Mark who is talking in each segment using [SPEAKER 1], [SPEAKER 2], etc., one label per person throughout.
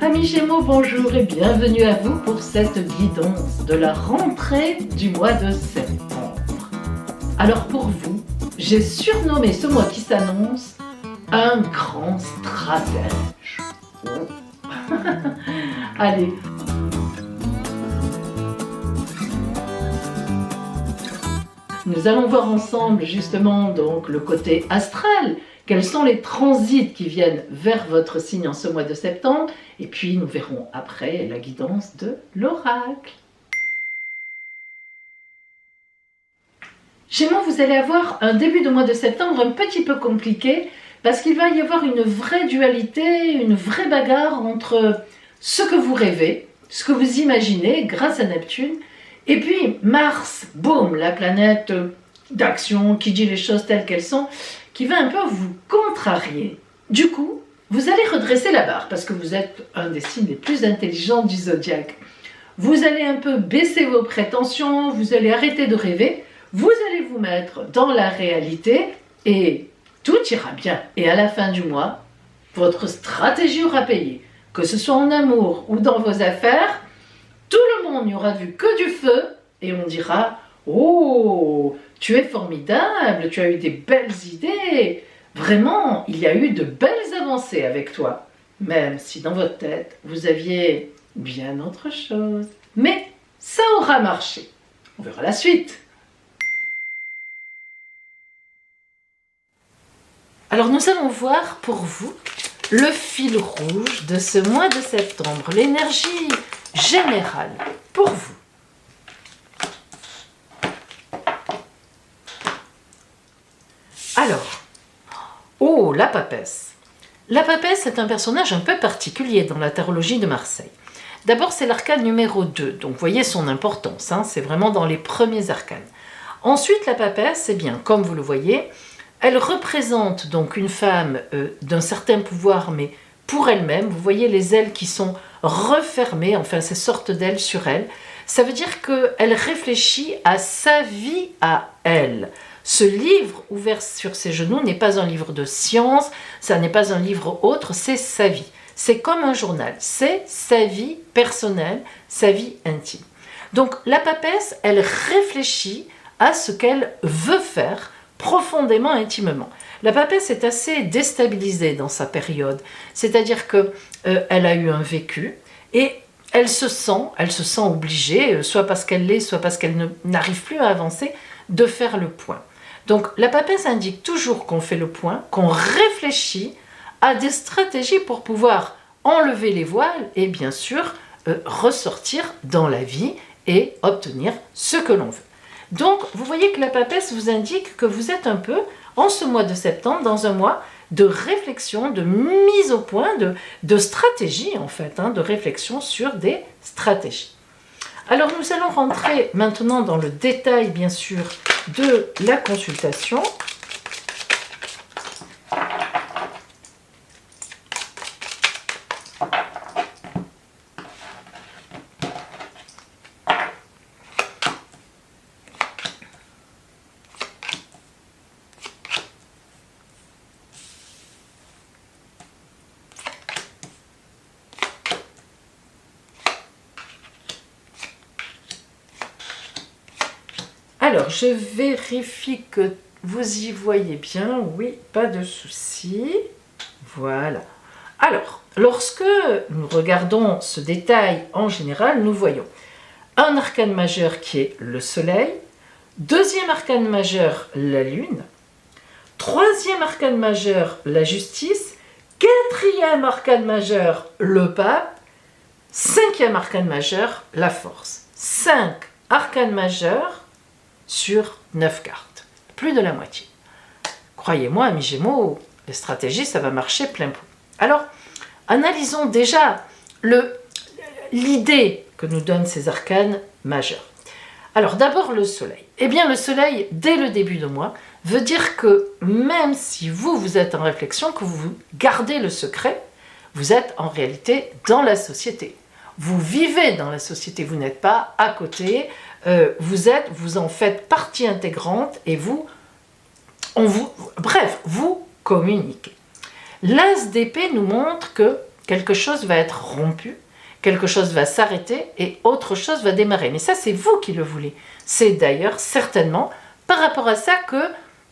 [SPEAKER 1] Amis Gémeaux, bonjour et bienvenue à vous pour cette guidance de la rentrée du mois de septembre. Alors pour vous, j'ai surnommé ce mois qui s'annonce un grand stratège. Allez. Nous allons voir ensemble justement donc le côté astral. Quels sont les transits qui viennent vers votre signe en ce mois de septembre? Et puis nous verrons après la guidance de l'oracle. Gémeaux, vous allez avoir un début de mois de septembre un petit peu compliqué parce qu'il va y avoir une vraie dualité, une vraie bagarre entre ce que vous rêvez, ce que vous imaginez grâce à Neptune, et puis Mars, boum, la planète d'action qui dit les choses telles qu'elles sont, qui va un peu vous contrarier. Du coup, vous allez redresser la barre parce que vous êtes un des signes les plus intelligents du zodiaque. Vous allez un peu baisser vos prétentions, vous allez arrêter de rêver, vous allez vous mettre dans la réalité et tout ira bien. Et à la fin du mois, votre stratégie aura payé. Que ce soit en amour ou dans vos affaires, tout le monde n'y aura vu que du feu et on dira « Oh, tu es formidable, tu as eu des belles idées. Vraiment, il y a eu de belles avancées avec toi. » Même si dans votre tête, vous aviez bien autre chose. Mais ça aura marché. On verra la suite. Alors nous allons voir pour vous le fil rouge de ce mois de septembre, l'énergie générale pour vous. Alors, oh, la papesse. La papesse est un personnage un peu particulier dans la tarologie de Marseille. D'abord, c'est l'arcane numéro 2, donc vous voyez son importance, hein, c'est vraiment dans les premiers arcanes. Ensuite, la papesse, eh bien, comme vous le voyez, elle représente donc une femme d'un certain pouvoir, mais pour elle-même. Vous voyez les ailes qui sont refermées, enfin ces sortes d'ailes sur elle. Ça veut dire qu'elle réfléchit à sa vie à elle. Ce livre ouvert sur ses genoux n'est pas un livre de science, ça n'est pas un livre autre, c'est sa vie. C'est comme un journal, c'est sa vie personnelle, sa vie intime. Donc la papesse, elle réfléchit à ce qu'elle veut faire profondément, intimement. La papesse est assez déstabilisée dans sa période, c'est-à-dire qu'elle a eu un vécu et elle se sent obligée, soit parce qu'elle l'est, soit parce qu'elle n'arrive plus à avancer, de faire le point. Donc la papesse indique toujours qu'on fait le point, qu'on réfléchit à des stratégies pour pouvoir enlever les voiles et bien sûr ressortir dans la vie et obtenir ce que l'on veut. Donc, vous voyez que la papesse vous indique que vous êtes un peu, en ce mois de septembre, dans un mois de réflexion, de mise au point, de stratégie, en fait, hein, de réflexion sur des stratégies. Alors, nous allons rentrer maintenant dans le détail, bien sûr, de la consultation. Alors, je vérifie que vous y voyez bien. Oui, pas de souci. Voilà. Alors, lorsque nous regardons ce détail en général, nous voyons un arcane majeur qui est le soleil, deuxième arcane majeur, la lune, troisième arcane majeur, la justice, quatrième arcane majeur, le pape, cinquième arcane majeur, la force. 5 arcanes majeurs sur 9 cartes, plus de la moitié. Croyez-moi, amis Gémeaux, les stratégies, ça va marcher plein pot. Alors, analysons déjà l'idée que nous donnent ces arcanes majeurs. Alors, d'abord le soleil. Eh bien, le soleil, dès le début de mois, veut dire que même si vous êtes en réflexion, que vous gardez le secret, vous êtes en réalité dans la société. Vous vivez dans la société, vous n'êtes pas à côté, vous en faites partie intégrante et vous Bref, vous communiquez. L'as d'épée nous montre que quelque chose va être rompu, quelque chose va s'arrêter et autre chose va démarrer. Mais ça, c'est vous qui le voulez. C'est d'ailleurs certainement par rapport à ça que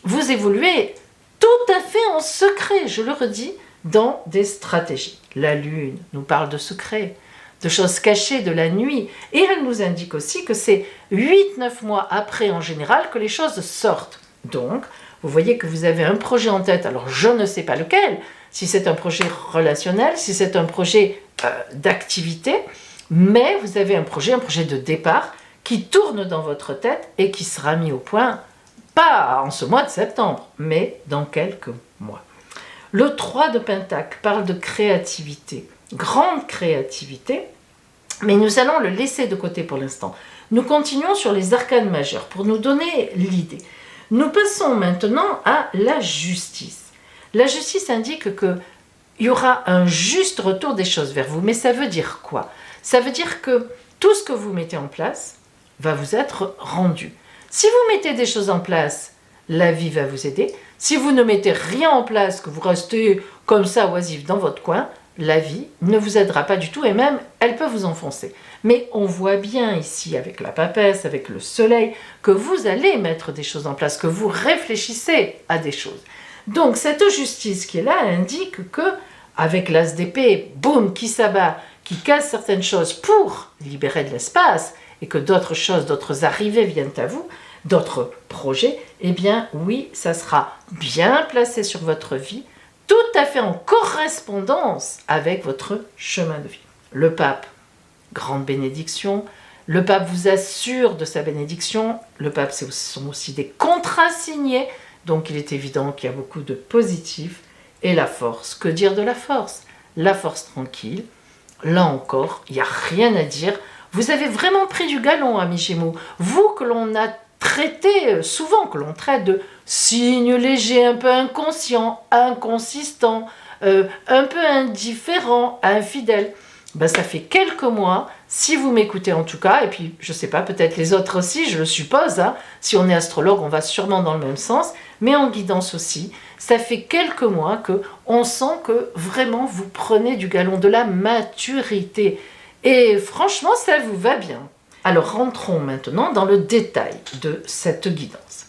[SPEAKER 1] vous évoluez tout à fait en secret, je le redis, dans des stratégies. La lune nous parle de secrets, de choses cachées, de la nuit. Et elle nous indique aussi que c'est 8-9 mois après en général que les choses sortent. Donc, vous voyez que vous avez un projet en tête, alors je ne sais pas lequel, si c'est un projet relationnel, si c'est un projet d'activité, mais vous avez un projet de départ qui tourne dans votre tête et qui sera mis au point, pas en ce mois de septembre, mais dans quelques mois. Le 3 de Pentacle parle de créativité, grande créativité, mais nous allons le laisser de côté pour l'instant. Nous continuons sur les arcanes majeures pour nous donner l'idée. Nous passons maintenant à la justice. La justice indique qu'il y aura un juste retour des choses vers vous, mais ça veut dire quoi? Ça veut dire que tout ce que vous mettez en place va vous être rendu. Si vous mettez des choses en place, la vie va vous aider. Si vous ne mettez rien en place, que vous restez comme ça oisif dans votre coin, la vie ne vous aidera pas du tout et même elle peut vous enfoncer. Mais on voit bien ici avec la papesse, avec le soleil, que vous allez mettre des choses en place, que vous réfléchissez à des choses. Donc cette justice qui est là indique que avec l'as d'épée, boum, qui s'abat, qui casse certaines choses pour libérer de l'espace et que d'autres choses, d'autres arrivées viennent à vous, d'autres projets, eh bien oui, ça sera bien placé sur votre vie, tout à fait en correspondance avec votre chemin de vie. Le pape, grande bénédiction. Le pape vous assure de sa bénédiction. Le pape, ce sont aussi des contrats signés. Donc il est évident qu'il y a beaucoup de positifs. Et la force, que dire de la force? La force tranquille. Là encore, il n'y a rien à dire. Vous avez vraiment pris du galon, amis Gémeaux. Vous que l'on a traité souvent, que l'on traite de signes légers, un peu inconscients, inconsistants, un peu indifférents, infidèles. Ben, ça fait quelques mois, si vous m'écoutez en tout cas, et puis je ne sais pas, peut-être les autres aussi, je le suppose, hein, si on est astrologue, on va sûrement dans le même sens, mais en guidance aussi, ça fait quelques mois qu'on sent que vraiment vous prenez du galon, de la maturité. Et franchement, ça vous va bien. Alors rentrons maintenant dans le détail de cette guidance.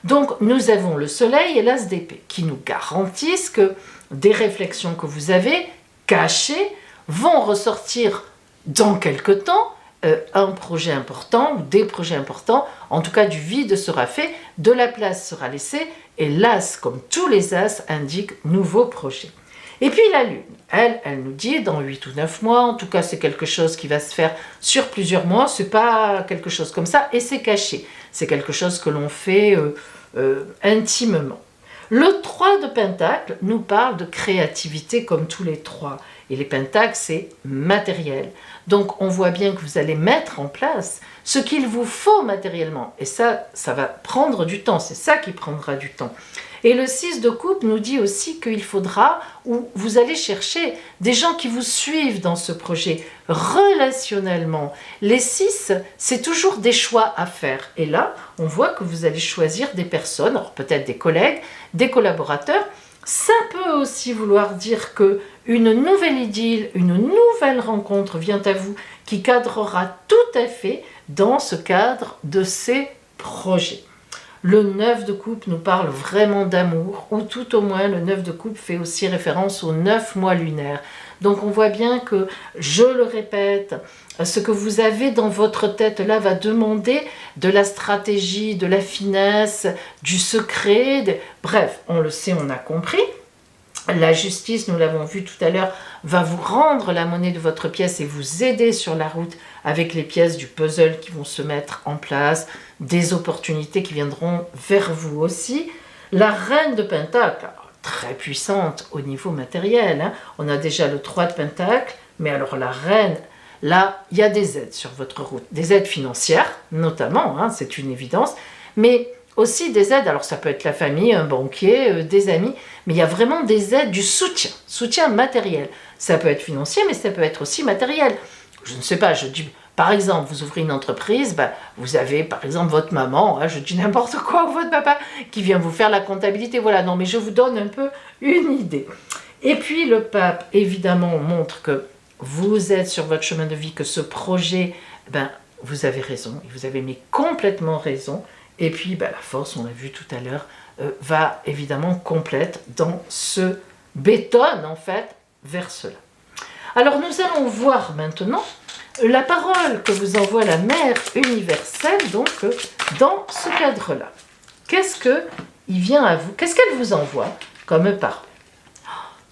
[SPEAKER 1] Donc nous avons le soleil et l'as d'épée qui nous garantissent que des réflexions que vous avez cachées vont ressortir dans quelque temps, un projet important ou des projets importants, en tout cas du vide sera fait, de la place sera laissée et l'as, comme tous les as, indique nouveau projet. Et puis la lune, elle nous dit dans 8 ou 9 mois, en tout cas c'est quelque chose qui va se faire sur plusieurs mois, c'est pas quelque chose comme ça, et c'est caché, c'est quelque chose que l'on fait intimement. Le 3 de Pentacle nous parle de créativité comme tous les trois, et les pentacles c'est matériel. Donc on voit bien que vous allez mettre en place ce qu'il vous faut matériellement, et ça va prendre du temps, c'est ça qui prendra du temps. Et le 6 de coupe nous dit aussi qu'il faudra, ou vous allez chercher des gens qui vous suivent dans ce projet relationnellement. Les 6, c'est toujours des choix à faire. Et là, on voit que vous allez choisir des personnes, alors peut-être des collègues, des collaborateurs. Ça peut aussi vouloir dire que une nouvelle idylle, une nouvelle rencontre vient à vous qui cadrera tout à fait dans ce cadre de ces projets. Le 9 de coupe nous parle vraiment d'amour, ou tout au moins le 9 de coupe fait aussi référence aux 9 mois lunaires. Donc on voit bien que, je le répète, ce que vous avez dans votre tête là va demander de la stratégie, de la finesse, du secret, bref, on le sait, on a compris. La justice, nous l'avons vu tout à l'heure, va vous rendre la monnaie de votre pièce et vous aider sur la route avec les pièces du puzzle qui vont se mettre en place, des opportunités qui viendront vers vous aussi. La reine de Pentacle, très puissante au niveau matériel, hein. On a déjà le 3 de Pentacle, mais alors la reine, là, il y a des aides sur votre route, des aides financières notamment, hein, c'est une évidence, mais aussi des aides, alors ça peut être la famille, un banquier, des amis, mais il y a vraiment des aides, du soutien matériel. Ça peut être financier, mais ça peut être aussi matériel. Je ne sais pas, je dis Par exemple, vous ouvrez une entreprise, ben, vous avez par exemple votre maman, hein, je dis n'importe quoi, ou votre papa, qui vient vous faire la comptabilité. Voilà, non mais je vous donne un peu une idée. Et puis le pape, évidemment, montre que vous êtes sur votre chemin de vie, que ce projet, ben, vous avez raison, et vous avez mis complètement raison. Et puis ben, la force, on l'a vu tout à l'heure, va évidemment complète dans ce bétonne en fait vers cela. Alors nous allons voir maintenant la parole que vous envoie la Mère universelle, donc dans ce cadre-là. Qu'est-ce qu'elle vous envoie comme parole?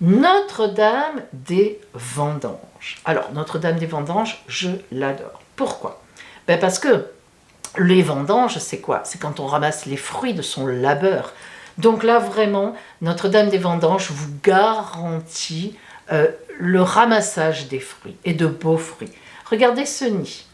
[SPEAKER 1] Notre-Dame des Vendanges. Alors, Notre-Dame des Vendanges, je l'adore. Pourquoi? Ben parce que les vendanges, c'est quoi? C'est quand on ramasse les fruits de son labeur. Donc là, vraiment, Notre-Dame des Vendanges vous garantit le ramassage des fruits, et de beaux fruits. Regardez ce nid.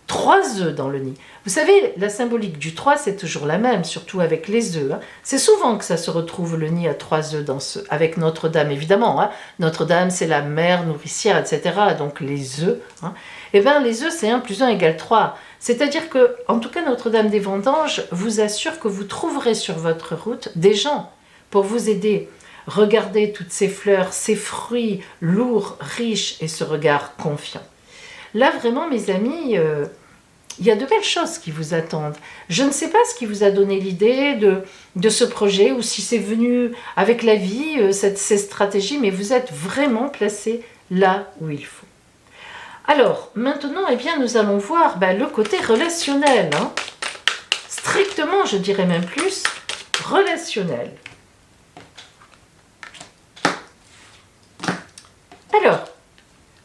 [SPEAKER 1] 3 œufs dans le nid. Vous savez, la symbolique du 3, c'est toujours la même, surtout avec les œufs. Hein. C'est souvent que ça se retrouve le nid à 3 œufs avec Notre-Dame, évidemment. Hein. Notre-Dame, c'est la mère nourricière, etc. Donc les œufs. Hein. Eh bien, les œufs, c'est 1 + 1 = 3. C'est-à-dire que, en tout cas, Notre-Dame des Vendanges vous assure que vous trouverez sur votre route des gens pour vous aider. Regardez toutes ces fleurs, ces fruits lourds, riches et ce regard confiant. Là, vraiment, mes amis, il y a de belles choses qui vous attendent. Je ne sais pas ce qui vous a donné l'idée de ce projet ou si c'est venu avec la vie, ces stratégies, mais vous êtes vraiment placé là où il faut. Alors, maintenant, eh bien, nous allons voir le côté relationnel. Hein. Strictement, je dirais même plus, relationnel. Alors,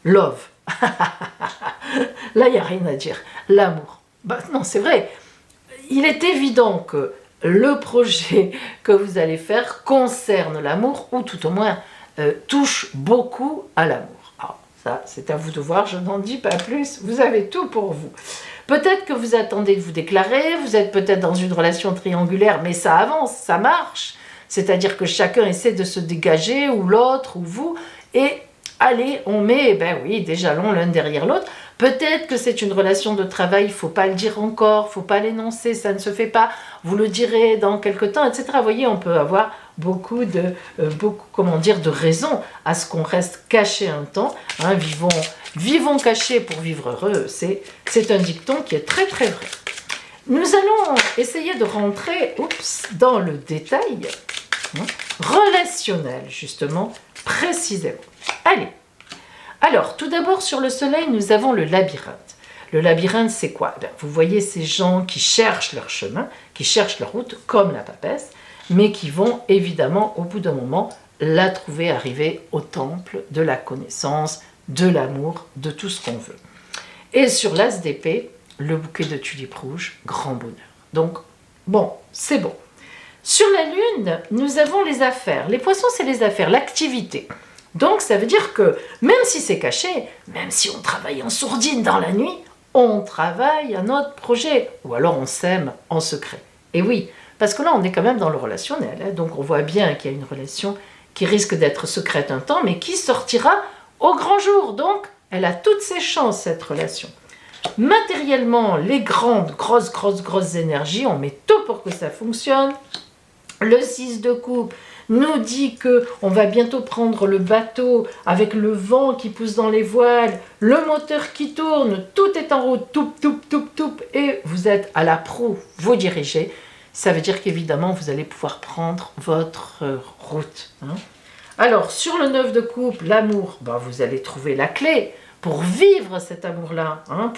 [SPEAKER 1] love. Là, il n'y a rien à dire. L'amour. Non, c'est vrai. Il est évident que le projet que vous allez faire concerne l'amour, ou tout au moins touche beaucoup à l'amour. Alors, ça, c'est à vous de voir, je n'en dis pas plus. Vous avez tout pour vous. Peut-être que vous attendez de vous déclarer, vous êtes peut-être dans une relation triangulaire, mais ça avance, ça marche. C'est-à-dire que chacun essaie de se dégager, ou l'autre, ou vous, et allez, on met, des jalons l'un derrière l'autre. Peut-être que c'est une relation de travail, il ne faut pas le dire encore, il ne faut pas l'énoncer, ça ne se fait pas, vous le direz dans quelque temps, etc. Vous voyez, on peut avoir beaucoup de raisons à ce qu'on reste caché un temps. Hein, vivons cachés pour vivre heureux, c'est un dicton qui est très très vrai. Nous allons essayer de rentrer dans le détail relationnel, justement, précisément. Allez. Alors, tout d'abord, sur le soleil, nous avons le labyrinthe. Le labyrinthe, c'est quoi? Vous voyez ces gens qui cherchent leur chemin, qui cherchent leur route, comme la papesse, mais qui vont évidemment, au bout d'un moment, la trouver, arriver au temple de la connaissance, de l'amour, de tout ce qu'on veut. Et sur l'as d'épée, le bouquet de tulipes rouges, grand bonheur. Donc, bon, c'est bon. Sur la lune, nous avons les affaires. Les poissons, c'est les affaires, l'activité. Donc, ça veut dire que, même si c'est caché, même si on travaille en sourdine dans la nuit, on travaille à notre projet. Ou alors on s'aime en secret. Et oui, parce que là, on est quand même dans le relationnel. Hein, donc, on voit bien qu'il y a une relation qui risque d'être secrète un temps, mais qui sortira au grand jour. Donc, elle a toutes ses chances, cette relation. Matériellement, les grandes, grosses énergies, on met tout pour que ça fonctionne. Le 6 de coupe nous dit qu'on va bientôt prendre le bateau avec le vent qui pousse dans les voiles, le moteur qui tourne, tout est en route, toup, et vous êtes à la proue, vous dirigez. Ça veut dire qu'évidemment, vous allez pouvoir prendre votre route. Hein. Alors, sur le 9 de coupe, l'amour, vous allez trouver la clé pour vivre cet amour-là, hein,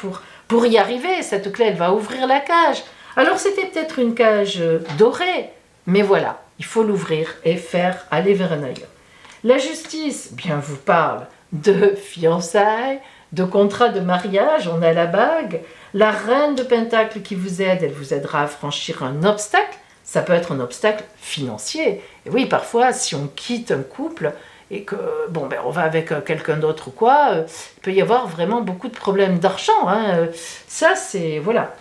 [SPEAKER 1] pour y arriver. Cette clé, elle va ouvrir la cage. Alors, c'était peut-être une cage dorée, mais voilà. Il faut l'ouvrir et faire aller vers un ailleurs. La justice, vous parle de fiançailles, de contrat de mariage, on a la bague. La reine de Pentacle qui vous aide, elle vous aidera à franchir un obstacle. Ça peut être un obstacle financier. Et oui, parfois, si on quitte un couple et que, on va avec quelqu'un d'autre ou quoi, il peut y avoir vraiment beaucoup de problèmes d'argent. Hein. Ça, c'est, voilà.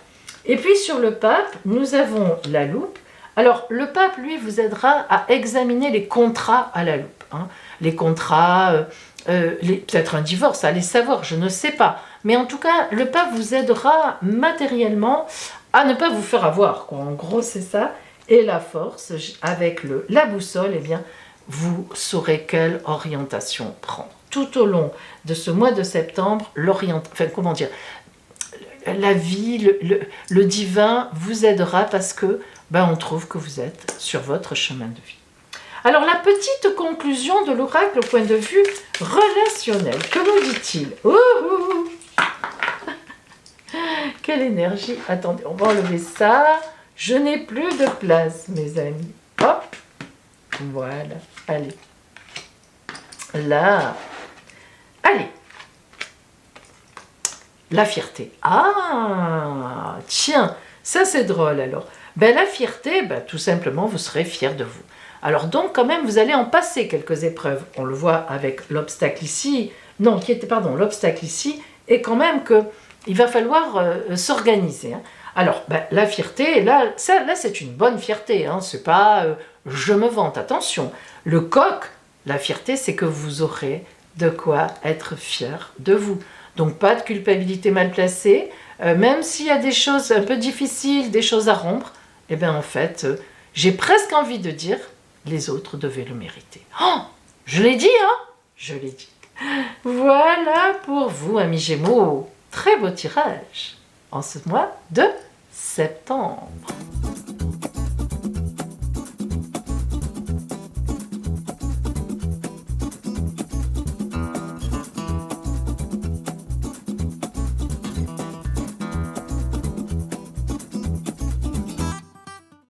[SPEAKER 1] Et puis, sur le pape, nous avons la loupe. Alors, le pape, lui, vous aidera à examiner les contrats à la loupe. Hein. Les contrats, peut-être un divorce, allez savoir, je ne sais pas. mais en tout cas, le pape vous aidera matériellement à ne pas vous faire avoir, quoi. En gros, c'est ça. Et la force, avec la boussole, eh bien, vous saurez quelle orientation prendre. Tout au long de ce mois de septembre, la vie, le divin vous aidera parce que on trouve que vous êtes sur votre chemin de vie. Alors, la petite conclusion de l'oracle au point de vue relationnel, que nous dit-il? Quelle énergie! Attendez, on va enlever ça. Je n'ai plus de place, mes amis. Hop, voilà, allez. Là, allez. La fierté. Ah, tiens, ça c'est drôle alors. La fierté, tout simplement, vous serez fier de vous. Alors donc, quand même, vous allez en passer quelques épreuves. On le voit avec l'obstacle ici. Non, l'obstacle ici est quand même que il va falloir s'organiser. Hein. Alors, la fierté, là c'est une bonne fierté. Hein. C'est pas je me vante. Attention, le coq, la fierté, c'est que vous aurez de quoi être fier de vous. Donc, pas de culpabilité mal placée. Même s'il y a des choses un peu difficiles, des choses à rompre, en fait, j'ai presque envie de dire, les autres devaient le mériter. Oh, je l'ai dit, hein? Je l'ai dit. Voilà pour vous, amis Gémeaux. Très beau tirage en ce mois de septembre.